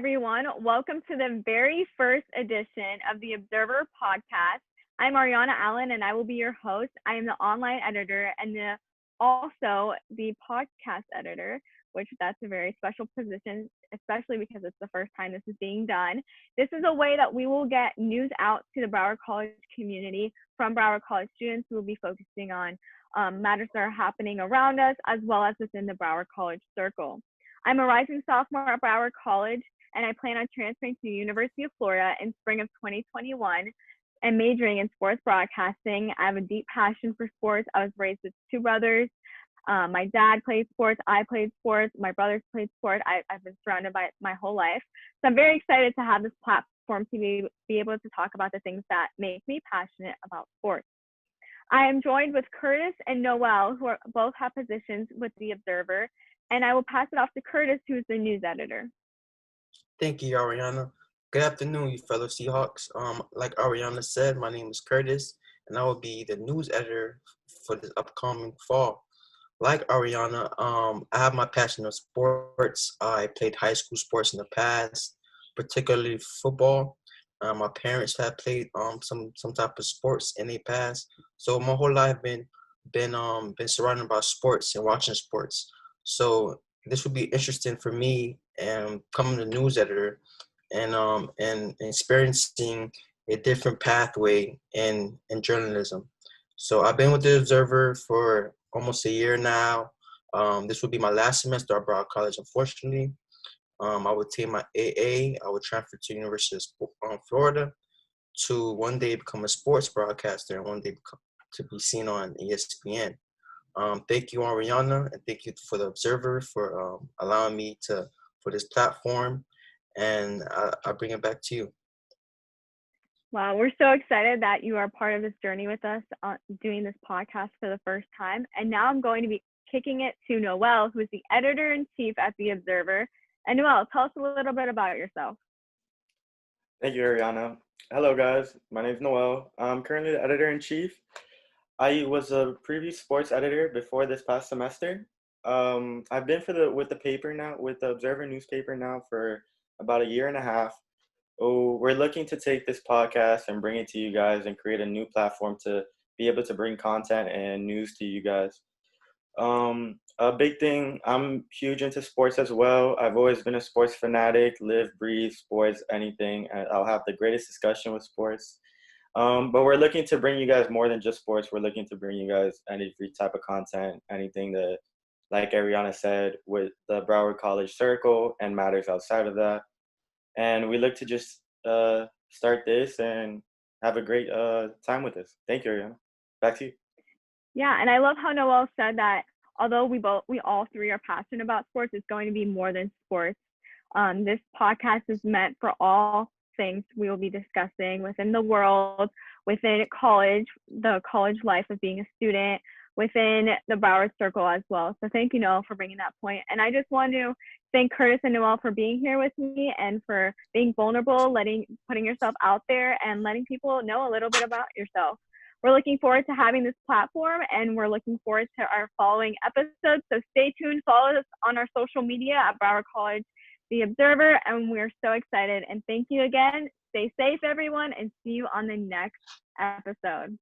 everyone. Welcome to the very first edition of the Observer podcast. I'm Ariana Allen, and I will be your host. I am the online editor and also the podcast editor, which that's a very special position, especially because it's the first time this is being done. This is a way that we will get news out to the Broward College community from Broward College students who will be focusing on matters that are happening around us, as well as within the Broward College circle. I'm a rising sophomore at Broward College, and I plan on transferring to the University of Florida in spring of 2021 and majoring in sports broadcasting. I have a deep passion for sports. I was raised with two brothers. My dad played sports. I played sports. My brothers played sports. I've been surrounded by it my whole life. So I'm very excited to have this platform to be able to talk about the things that make me passionate about sports. I am joined with Curtis and Noel, who both have positions with the Observer, and I will pass it off to Curtis, who is the news editor. Thank you, Ariana. Good afternoon, you fellow Seahawks. Like Ariana said, my name is Curtis, and I will be the news editor for this upcoming fall. Like Ariana, I have my passion of sports. I played high school sports in the past, particularly football. My parents have played some type of sports in the past, so my whole life been surrounded by sports and watching sports. So this would be interesting for me and becoming the news editor and experiencing a different pathway in journalism. So I've been with the Observer for almost a year now. This will be my last semester at Broward College, unfortunately. I would take my AA. I would transfer to University of Florida to one day become a sports broadcaster and one day to be seen on ESPN. Thank you, Ariana, and thank you for the Observer for allowing me for this platform, and I'll bring it back to you. Wow, we're so excited that you are part of this journey with us doing this podcast for the first time. And now I'm going to be kicking it to Noel, who is the editor-in-chief at the Observer. And Noel, tell us a little bit about yourself. Thank you, Ariana. Hello, guys. My name is Noel. I'm currently the editor-in-chief. I was a previous sports editor before this past semester. I've been with the paper now, with the Observer newspaper now for about a year and a half. Oh, we're looking to take this podcast and bring it to you guys and create a new platform to be able to bring content and news to you guys. A big thing, I'm huge into sports as well. I've always been a sports fanatic, live, breathe sports, anything. And I'll have the greatest discussion with sports. But we're looking to bring you guys more than just sports. We're looking to bring you guys any type of content, anything that, like Ariana said, with the Broward College Circle and matters outside of that. And we look to just start this and have a great time with this. Thank you, Ariana. Back to you. Yeah, and I love how Noel said that although we all three are passionate about sports, it's going to be more than sports. This podcast is meant for all things we will be discussing within the world, within college, the college life of being a student, within the Broward Circle as well. So thank you, Noel, for bringing that point. And I just want to thank Curtis and Noel for being here with me and for being vulnerable, putting yourself out there and letting people know a little bit about yourself. We're looking forward to having this platform, and we're looking forward to our following episodes. So stay tuned, follow us on our social media at Broward College, The Observer, and we're so excited. And thank you again. Stay safe, everyone, and see you on the next episode.